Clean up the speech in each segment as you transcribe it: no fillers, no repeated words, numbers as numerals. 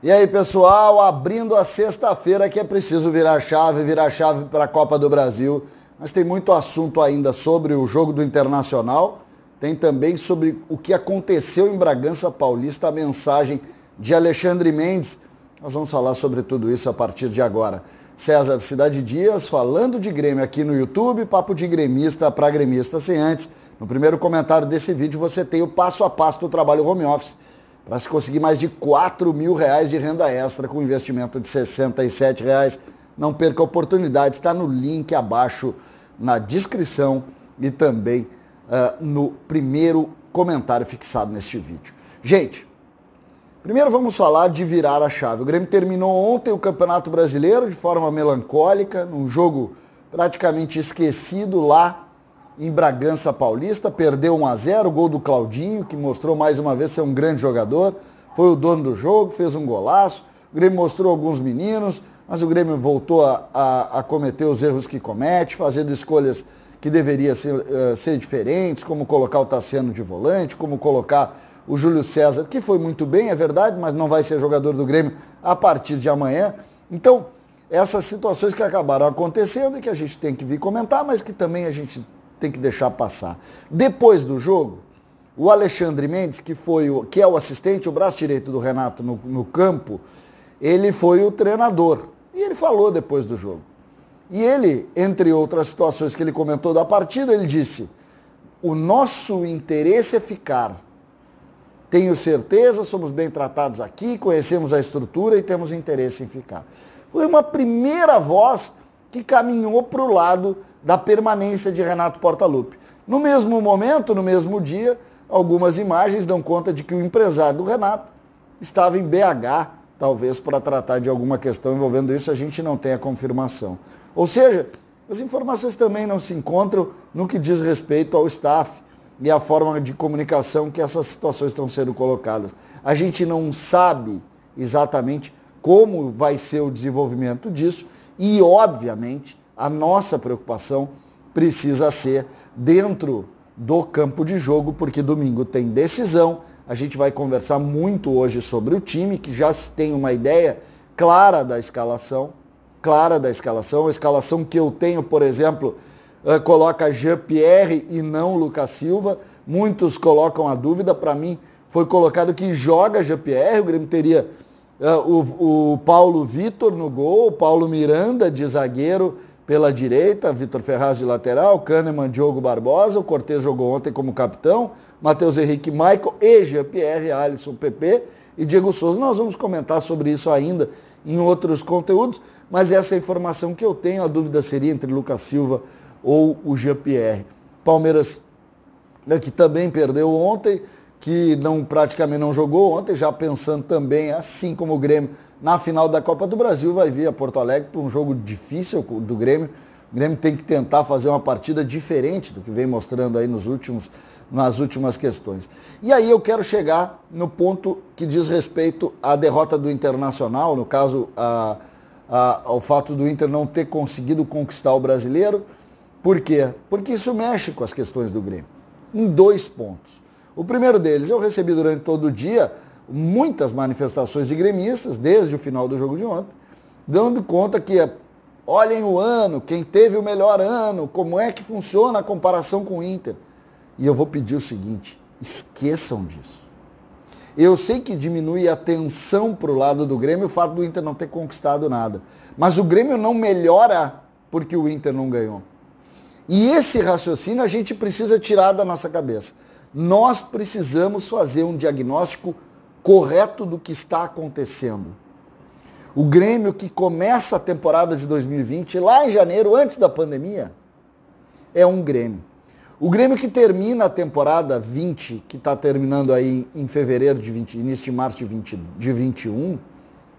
E aí, pessoal, abrindo a sexta-feira que é preciso virar chave para a Copa do Brasil. Mas tem muito assunto ainda sobre o jogo do Internacional, tem também sobre o que aconteceu em Bragança Paulista, a mensagem de Alexandre Mendes. Nós vamos falar sobre tudo isso a partir de agora. César Cidade Dias falando de Grêmio aqui no YouTube, papo de gremista para gremista. Sem antes, no primeiro comentário desse vídeo você tem o passo a passo do trabalho home office, para se conseguir mais de R$4.000 de renda extra com investimento de R$67. Não perca a oportunidade, está no link abaixo na descrição e também no primeiro comentário fixado neste vídeo. Gente, primeiro vamos falar de virar a chave. O Grêmio terminou ontem o Campeonato Brasileiro de forma melancólica, num jogo praticamente esquecido lá em Bragança Paulista, perdeu 1-0, o gol do Claudinho, que mostrou mais uma vez ser um grande jogador, foi o dono do jogo, fez um golaço, o Grêmio mostrou alguns meninos, mas o Grêmio voltou a cometer os erros que comete, fazendo escolhas que deveriam ser diferentes, como colocar o Tassiano de volante, como colocar o Júlio César, que foi muito bem, é verdade, mas não vai ser jogador do Grêmio a partir de amanhã. Então, essas situações que acabaram acontecendo e que a gente tem que vir comentar, mas que também a gente tem que deixar passar. Depois do jogo, o Alexandre Mendes, que é o assistente, o braço direito do Renato no campo, ele foi o treinador. E ele falou depois do jogo. E ele, entre outras situações que ele comentou da partida, ele disse: o nosso interesse é ficar. Tenho certeza, somos bem tratados aqui, conhecemos a estrutura e temos interesse em ficar. Foi uma primeira voz que caminhou para o lado da permanência de Renato Portaluppi. No mesmo momento, no mesmo dia, algumas imagens dão conta de que o empresário do Renato estava em BH, talvez para tratar de alguma questão envolvendo isso, a gente não tem a confirmação. Ou seja, as informações também não se encontram no que diz respeito ao staff e à forma de comunicação que essas situações estão sendo colocadas. A gente não sabe exatamente como vai ser o desenvolvimento disso e, obviamente, a nossa preocupação precisa ser dentro do campo de jogo, porque domingo tem decisão. A gente vai conversar muito hoje sobre o time, que já tem uma ideia clara da escalação. A escalação que eu tenho, por exemplo, coloca Jean-Pierre e não Lucas Silva. Muitos colocam a dúvida, para mim foi colocado que joga Jean-Pierre, o Grêmio teria o Paulo Vitor no gol, o Paulo Miranda de zagueiro pela direita, Vitor Ferraz de lateral, Kahneman, Diogo Barbosa, o Cortez jogou ontem como capitão, Matheus Henrique, Michael e Jean-Pierre, Alisson, PP e Diego Souza. Nós vamos comentar sobre isso ainda em outros conteúdos, mas essa é a informação que eu tenho. A dúvida seria entre Lucas Silva ou o Jean-Pierre. Palmeiras, que também perdeu ontem, que praticamente não jogou ontem, já pensando também, assim como o Grêmio, na final da Copa do Brasil, vai vir a Porto Alegre para um jogo difícil do Grêmio. O Grêmio tem que tentar fazer uma partida diferente do que vem mostrando aí nas últimas questões. E aí eu quero chegar no ponto que diz respeito à derrota do Internacional, no caso, ao fato do Inter não ter conseguido conquistar o Brasileiro. Por quê? Porque isso mexe com as questões do Grêmio, em 2 pontos. O primeiro deles, eu recebi durante todo o dia muitas manifestações de gremistas, desde o final do jogo de ontem, dando conta que, olhem o ano, quem teve o melhor ano, como é que funciona a comparação com o Inter. E eu vou pedir o seguinte: esqueçam disso. Eu sei que diminui a tensão para o lado do Grêmio o fato do Inter não ter conquistado nada, mas o Grêmio não melhora porque o Inter não ganhou. E esse raciocínio a gente precisa tirar da nossa cabeça. Nós precisamos fazer um diagnóstico correto do que está acontecendo. O Grêmio que começa a temporada de 2020, lá em janeiro, antes da pandemia, é um Grêmio. O Grêmio que termina a temporada 20, que está terminando aí em fevereiro de 20, início de março de 21,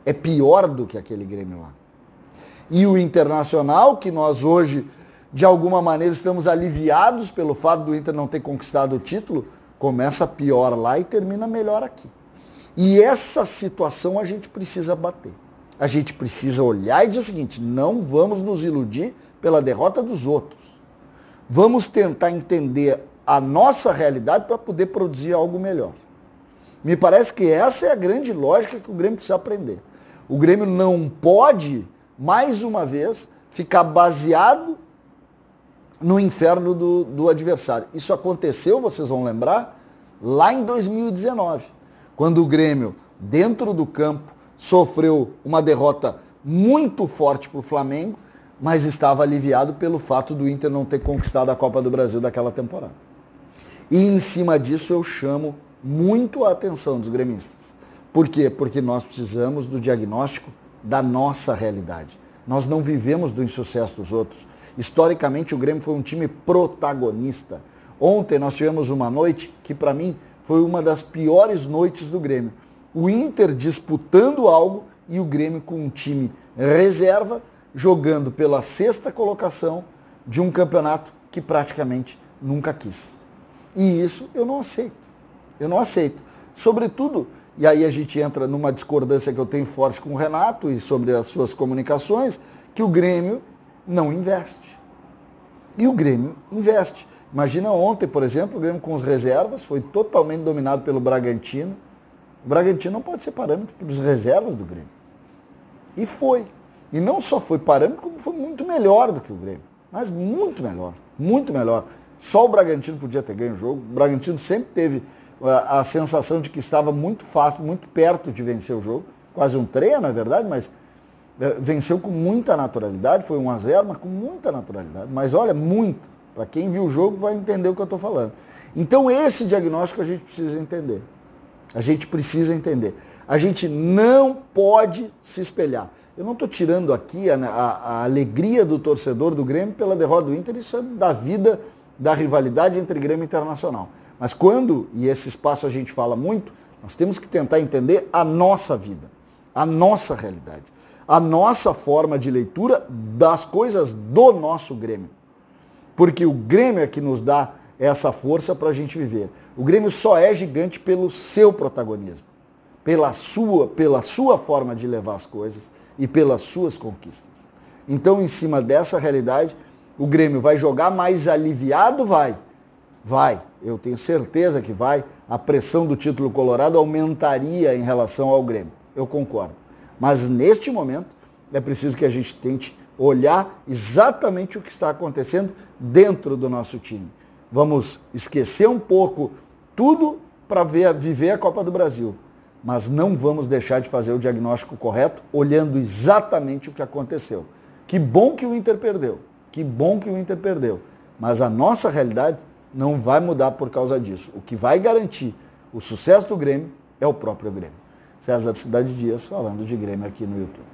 é pior do que aquele Grêmio lá. E o Internacional, que nós hoje, de alguma maneira, estamos aliviados pelo fato do Inter não ter conquistado o título, começa pior lá e termina melhor aqui. E essa situação a gente precisa bater. A gente precisa olhar e dizer o seguinte: não vamos nos iludir pela derrota dos outros. Vamos tentar entender a nossa realidade para poder produzir algo melhor. Me parece que essa é a grande lógica que o Grêmio precisa aprender. O Grêmio não pode, mais uma vez, ficar baseado no inferno do adversário. Isso aconteceu, vocês vão lembrar, lá em 2019, quando o Grêmio, dentro do campo, sofreu uma derrota muito forte para o Flamengo, mas estava aliviado pelo fato do Inter não ter conquistado a Copa do Brasil daquela temporada. E em cima disso eu chamo muito a atenção dos gremistas. Por quê? Porque nós precisamos do diagnóstico da nossa realidade. Nós não vivemos do insucesso dos outros. Historicamente o Grêmio foi um time protagonista. Ontem nós tivemos uma noite que para mim foi uma das piores noites do Grêmio. O Inter disputando algo e o Grêmio com um time reserva, jogando pela 6ª colocação de um campeonato que praticamente nunca quis. E isso eu não aceito. Eu não aceito. Sobretudo, e aí a gente entra numa discordância que eu tenho forte com o Renato e sobre as suas comunicações, que o Grêmio não investe. E o Grêmio investe. Imagina ontem, por exemplo, o Grêmio com as reservas foi totalmente dominado pelo Bragantino. O Bragantino não pode ser parâmetro para as reservas do Grêmio. E foi. E não só foi parâmetro, como foi muito melhor do que o Grêmio. Mas muito melhor. Muito melhor. Só o Bragantino podia ter ganho o jogo. O Bragantino sempre teve a sensação de que estava muito fácil, muito perto de vencer o jogo. Quase um treino, na verdade, mas venceu com muita naturalidade. Foi 1-0, mas com muita naturalidade. Mas olha, muito. Para quem viu o jogo vai entender o que eu estou falando. Então esse diagnóstico a gente precisa entender. A gente precisa entender. A gente não pode se espelhar. Eu não estou tirando aqui a alegria do torcedor do Grêmio pela derrota do Inter, isso é da vida, da rivalidade entre Grêmio e Internacional. Mas quando, e esse espaço a gente fala muito, nós temos que tentar entender a nossa vida, a nossa realidade, a nossa forma de leitura das coisas do nosso Grêmio. Porque o Grêmio é que nos dá essa força para a gente viver. O Grêmio só é gigante pelo seu protagonismo, pela sua forma de levar as coisas e pelas suas conquistas. Então, em cima dessa realidade, o Grêmio vai jogar mais aliviado? Vai. Eu tenho certeza que vai. A pressão do título colorado aumentaria em relação ao Grêmio. Eu concordo. Mas, neste momento, é preciso que a gente tente olhar exatamente o que está acontecendo dentro do nosso time. Vamos esquecer um pouco tudo para viver a Copa do Brasil. Mas não vamos deixar de fazer o diagnóstico correto, olhando exatamente o que aconteceu. Que bom que o Inter perdeu. Que bom que o Inter perdeu. Mas a nossa realidade não vai mudar por causa disso. O que vai garantir o sucesso do Grêmio é o próprio Grêmio. César Cidade Dias falando de Grêmio aqui no YouTube.